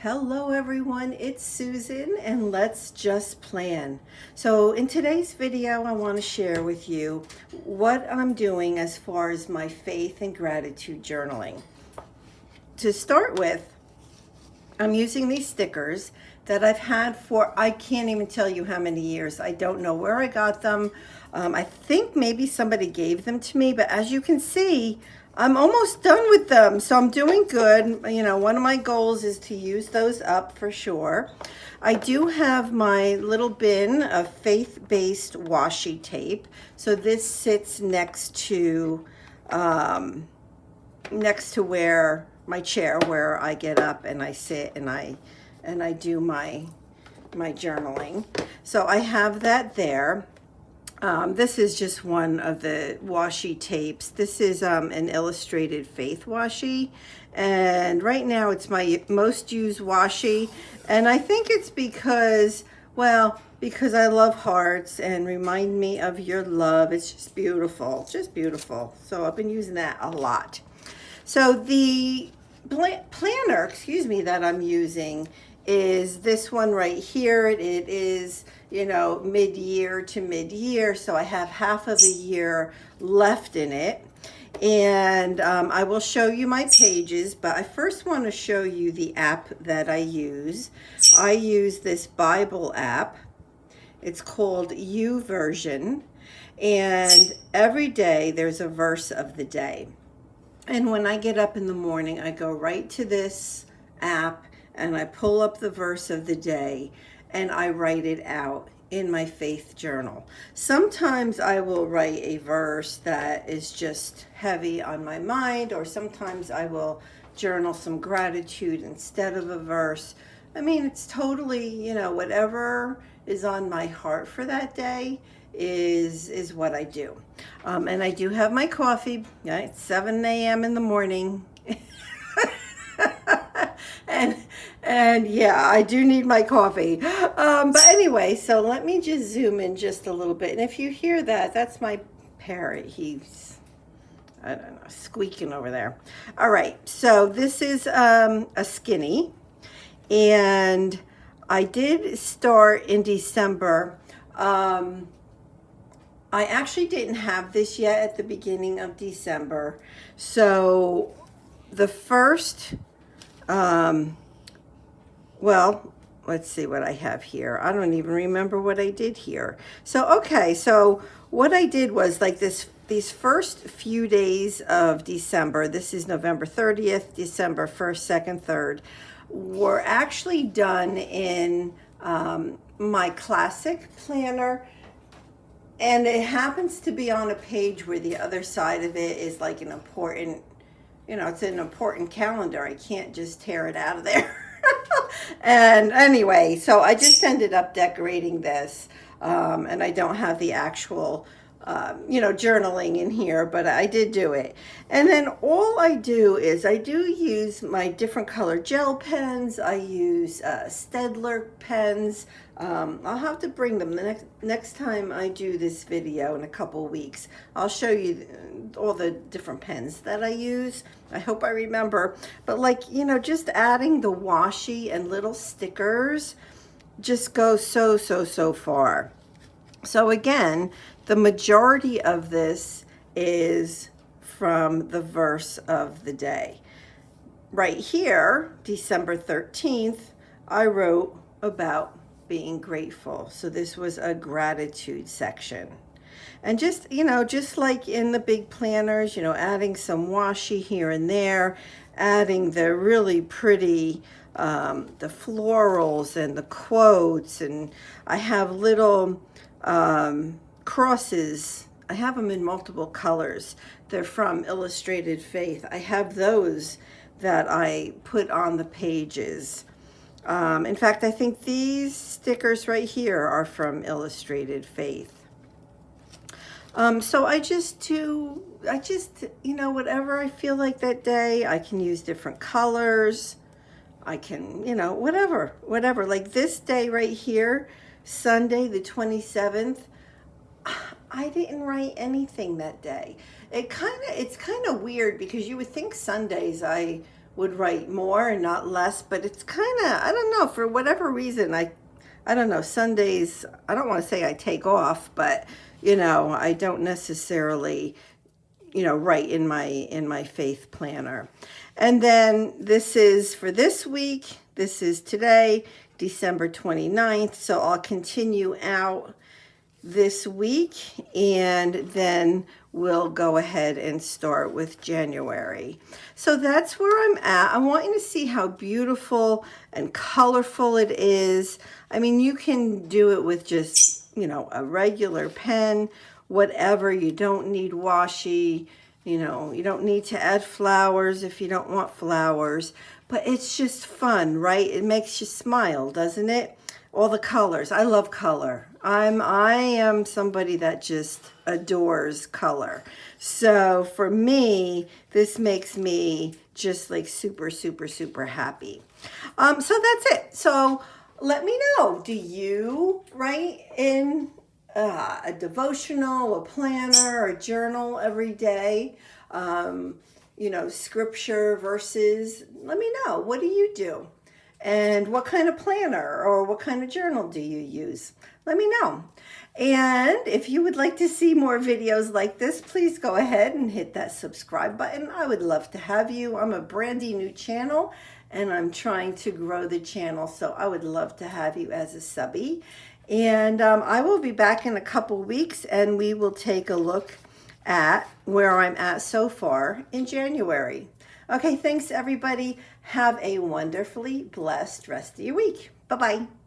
Hello everyone, it's Susan and let's just plan. So in today's video, I want to share with you what I'm doing as far as my faith and gratitude journaling. To start with, I'm using these stickers that I've had for, I can't even tell you how many years. I don't know where I got them. I think maybe somebody gave them to me, but as you can see, I'm almost done with them, so I'm doing good. You know, one of my goals is to use those up for sure. I do have my little bin of faith-based washi tape. So this sits next to where my chair, where I get up and I sit and I do my journaling. So I have that there. This is just one of the washi tapes. This is an illustrated faith washi, and right now it's my most used washi, and I think it's because I love hearts and remind me of your love. It's just beautiful, so I've been using that a lot. So the planner, that I'm using is this one right here. It is, you know, mid-year to mid-year, so I have half of the year left in it. And I will show you my pages, but I first want to show you the app that I use. I use this Bible app. It's called YouVersion, and every day there's a verse of the day. And when I get up in the morning, I go right to this app and I pull up the verse of the day and I write it out in my faith journal. Sometimes I will write a verse that is just heavy on my mind, or sometimes I will journal some gratitude instead of a verse. I mean, it's totally, you know, whatever is on my heart for that day is what I do. And I do have my coffee. Right? It's 7 a.m. in the morning. And yeah, I do need my coffee. But anyway, so let me just zoom in just a little bit. And if you hear that, that's my parrot. He's, I don't know, squeaking over there. All right, so this is a skinny. And I did start in December. I actually didn't have this yet at the beginning of December. So the first, let's see what I have here. I don't even remember what I did here. So, okay, so what I did was like these first few days of December, this is November 30th, December 1st, 2nd, 3rd, were actually done in my classic planner. And it happens to be on a page where the other side of it is like an important, you know, it's an important calendar. I can't just tear it out of there. And anyway, so I just ended up decorating this. And I don't have the actual, journaling in here, but I did do it. And then all I do is I do use my different color gel pens. I use Stedler pens. I'll have to bring them the next time I do this video in a couple weeks. I'll show you all the different pens that I use. I hope I remember. But like, you know, just adding the washi and little stickers just goes so far. So again, the majority of this is from the verse of the day. Right here, December 13th, I wrote about being grateful. So this was a gratitude section. And just, you know, just like in the big planners, you know, adding some washi here and there, adding the really pretty, the florals and the quotes. And I have little crosses. I have them in multiple colors. They're from Illustrated Faith. I have those that I put on the pages. In fact, I think these stickers right here are from Illustrated Faith. So I just, you know, whatever I feel like that day. I can use different colors. I can, you know, whatever. Like this day right here, Sunday the 27th, I didn't write anything that day. It's kind of weird because you would think Sundays I would write more and not less, but it's kind of, I don't know, for whatever reason, I don't know, Sundays, I don't want to say I take off, but I don't necessarily write in my faith planner. And then this is for this week. This is today, December 29th. So I'll continue out this week, and then we'll go ahead and start with January. So that's where I'm at. I want you to see how beautiful and colorful it is. I mean, you can do it with just, a regular pen, whatever. You don't need washi. You don't need to add flowers if you don't want flowers, but it's just fun, right? It makes you smile, doesn't it? All the colors. I love color. I am somebody that just adores color. So for me, this makes me just like super, super, super happy. So that's it. So let me know, do you write in a devotional, a planner, a journal every day? Scripture verses. Let me know. What do you do? And what kind of planner or what kind of journal do you use? Let me know. And if you would like to see more videos like this, please go ahead and hit that subscribe button. I would love to have you. I'm a brandy new channel, and I'm trying to grow the channel, so I would love to have you as a subby. And I will be back in a couple weeks, and we will take a look at where I'm at so far in January. Okay, thanks everybody. Have a wonderfully blessed rest of your week. Bye-bye.